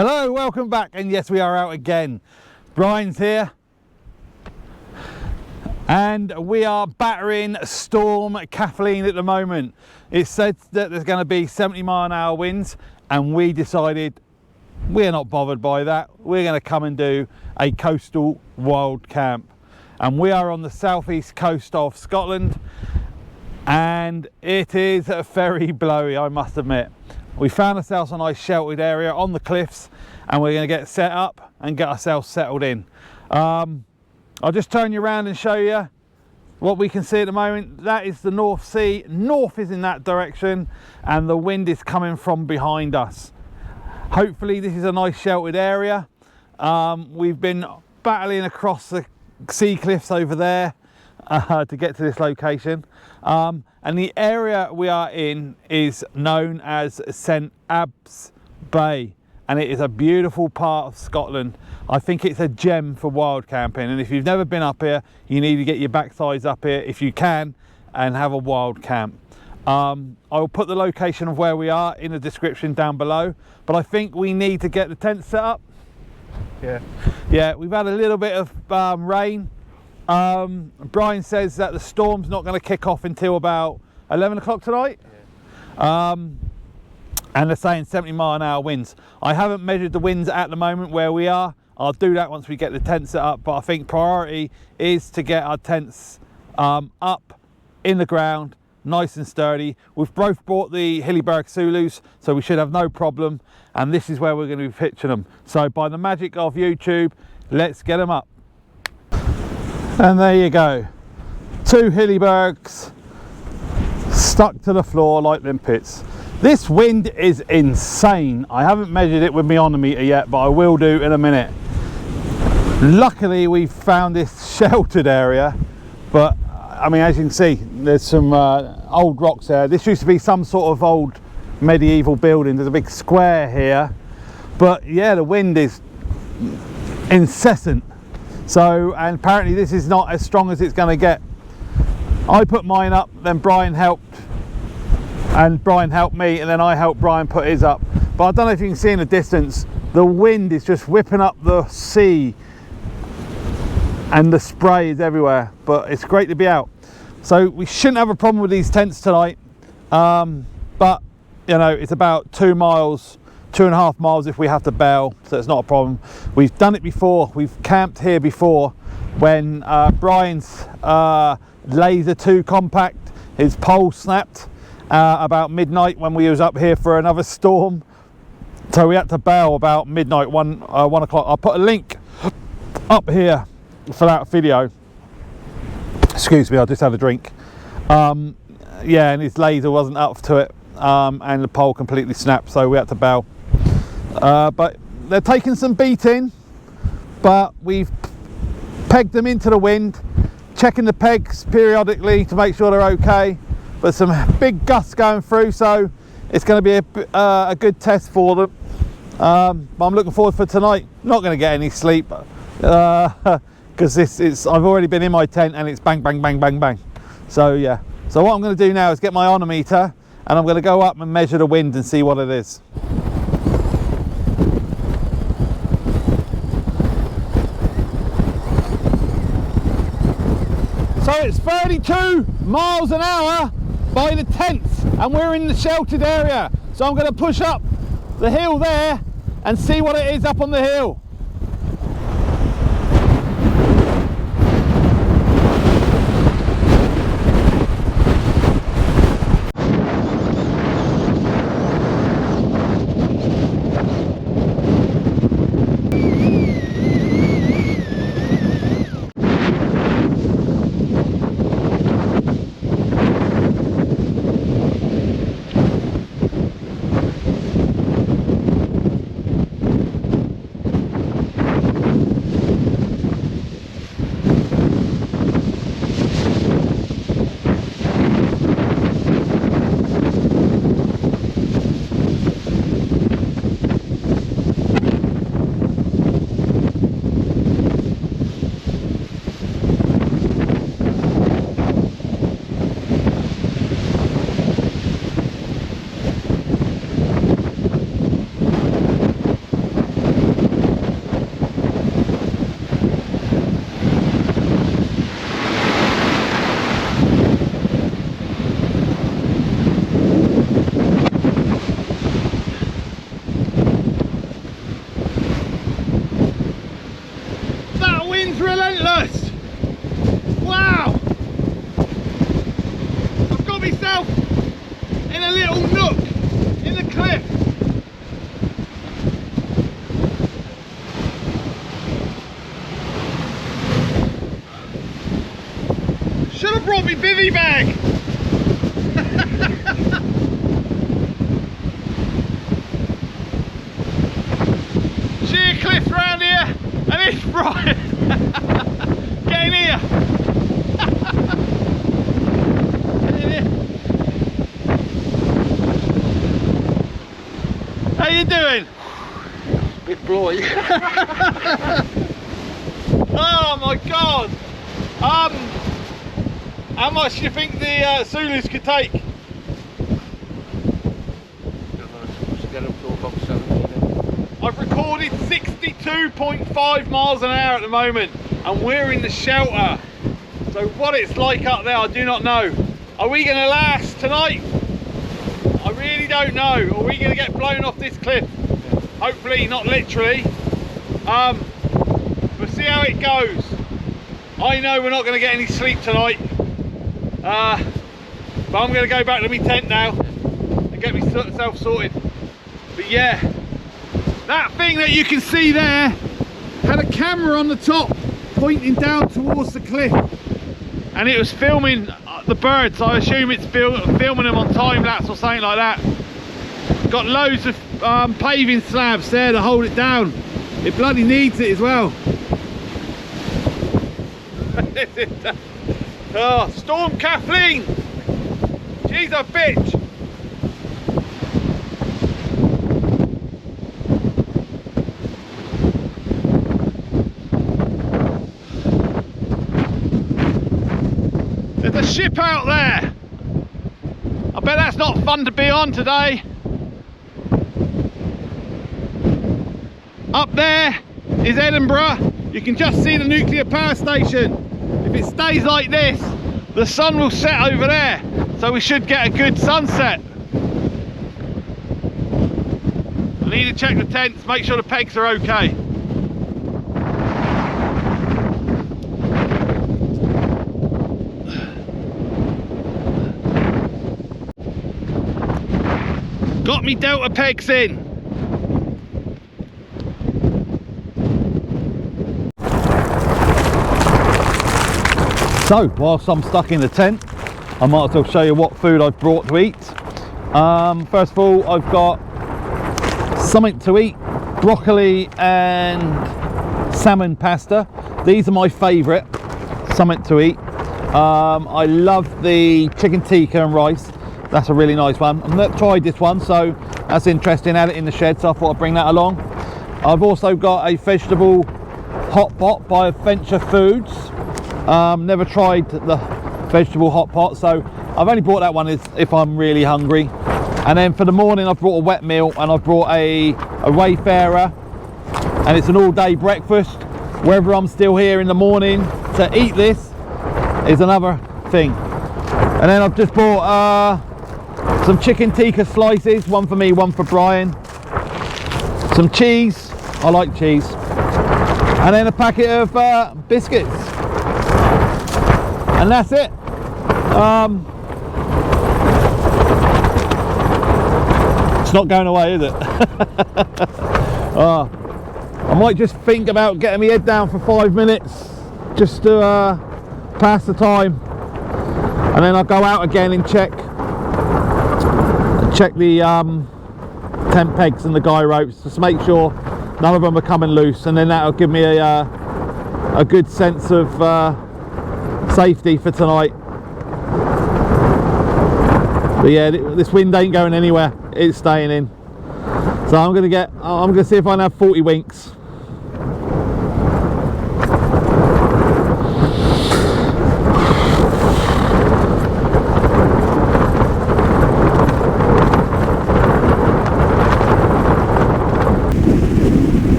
Hello, welcome back, and yes, we are out again. Brian's here and we are battering Storm Kathleen at the moment. It said that there's going to be 70-mile-an-hour winds, and we decided we're not bothered by that. We're going to come and do a coastal wild camp, and we are on the southeast coast of Scotland, and it is very blowy, I must admit. We found ourselves a nice sheltered area on the cliffs, and we're going to get set up and get ourselves settled in. I'll just turn you around and show you what we can see at the moment. That is the North Sea. North is in that direction, and the wind is coming from behind us. Hopefully this is a nice sheltered area. We've been battling across the sea cliffs over there to get to this location. And the area we are in is known as St Abbs Bay, and it is a beautiful part of Scotland. I think it's a gem for wild camping, and if you've never been up here, you need to get your backsides up here if you can and have a wild camp. I will put the location of where we are in the description down below, but I think we need to get the tent set up. Yeah, we've had a little bit of rain. Brian says that the storm's not going to kick off until about 11 o'clock tonight. And they're saying 70-mile-an-hour winds. I haven't measured the winds at the moment where we are. I'll do that once we get the tent set up, but I think priority is to get our tents up in the ground, nice and sturdy. We've both bought the Hilliberg Soulos, so we should have no problem, and this is where we're going to be pitching them. So by the magic of YouTube, let's get them up. And there you go, 2 Hillibergs stuck to the floor like limpets. This wind is insane. I haven't measured it with my onometer yet, but I will do in a minute. Luckily we've found this sheltered area, but I mean, as you can see, there's some old rocks there. This used to be some sort of old medieval building. There's a big square here, but yeah, the wind is incessant. So, and apparently this is not as strong as it's going to get. I put mine up, then Brian helped, and Brian helped me, and then I helped Brian put his up. But I don't know if you can see in the distance, the wind is just whipping up the sea, and the spray is everywhere, but it's great to be out. So we shouldn't have a problem with these tents tonight, but you know, it's about 2 miles, 2.5 miles if we have to bail, so it's not a problem. We've done it before. We've camped here before when Brian's Laser 2 compact, his pole snapped about midnight when we was up here for another storm, so we had to bail about midnight, 1 o'clock. I'll put a link up here for that video. Excuse me, I just had a drink. Yeah, and his laser wasn't up to it, and the pole completely snapped, so we had to bail. But they're taking some beating, but we've pegged them into the wind, checking the pegs periodically to make sure they're okay. But some big gusts going through, so it's going to be a good test for them. But I'm looking forward for tonight. Not going to get any sleep because I've already been in my tent and it's bang, bang, bang, bang, bang. So yeah. So what I'm going to do now is get my onometer, and I'm going to go up and measure the wind and see what it is. So it's 32 miles an hour by the tents, and we're in the sheltered area. So I'm going to push up the hill there and see what it is up on the hill. goodie bag. Sheer cliff round here, and it's Brian. Get in here. Get in here. How you doing? Bit blowy. Oh my god! How much do you think the Zulus could take? I've recorded 62.5 miles an hour at the moment, and we're in the shelter. So what it's like up there, I do not know. Are we going to last tonight? I really don't know. Are we going to get blown off this cliff? Hopefully not literally. We'll see how it goes. I know we're not going to get any sleep tonight, but I'm going to go back to my tent now and get myself sorted. But yeah, that thing that you can see there had a camera on the top pointing down towards the cliff, and it was filming the birds. I assume it's filming them on time lapse or something like that. Got loads of paving slabs there to hold it down. It bloody needs it as well. Oh, Storm Kathleen! She's a bitch! There's a ship out there! I bet that's not fun to be on today. Up there is Edinburgh. You can just see the nuclear power station. If it stays like this, the sun will set over there, so we should get a good sunset. I need to check the tents, make sure the pegs are okay. Got me delta pegs in. So, whilst I'm stuck in the tent, I might as well show you what food I've brought to eat. First of all, I've got something to eat, broccoli and salmon pasta. These are my favourite, something to eat. I love the chicken tikka and rice. That's a really nice one. I've not tried this one, so that's interesting. Had it in the shed, so I thought I'd bring that along. I've also got a vegetable hot pot by Adventure Foods. Never tried the vegetable hot pot, so I've only bought that one if I'm really hungry. And then for the morning, I've brought a wet meal, and I've brought a Wayfarer, and it's an all-day breakfast. Whether I'm still here in the morning to eat this is another thing. And then I've just bought some chicken tikka slices, one for me, one for Brian. Some cheese, I like cheese. And then a packet of biscuits. And that's it. It's not going away, is it? I might just think about getting my head down for 5 minutes just to pass the time, and then I'll go out again and check the tent pegs and the guy ropes, just make sure none of them are coming loose, and then that'll give me a good sense of safety for tonight. But yeah, this wind ain't going anywhere, it's staying in. So I'm gonna see if I can have 40 winks.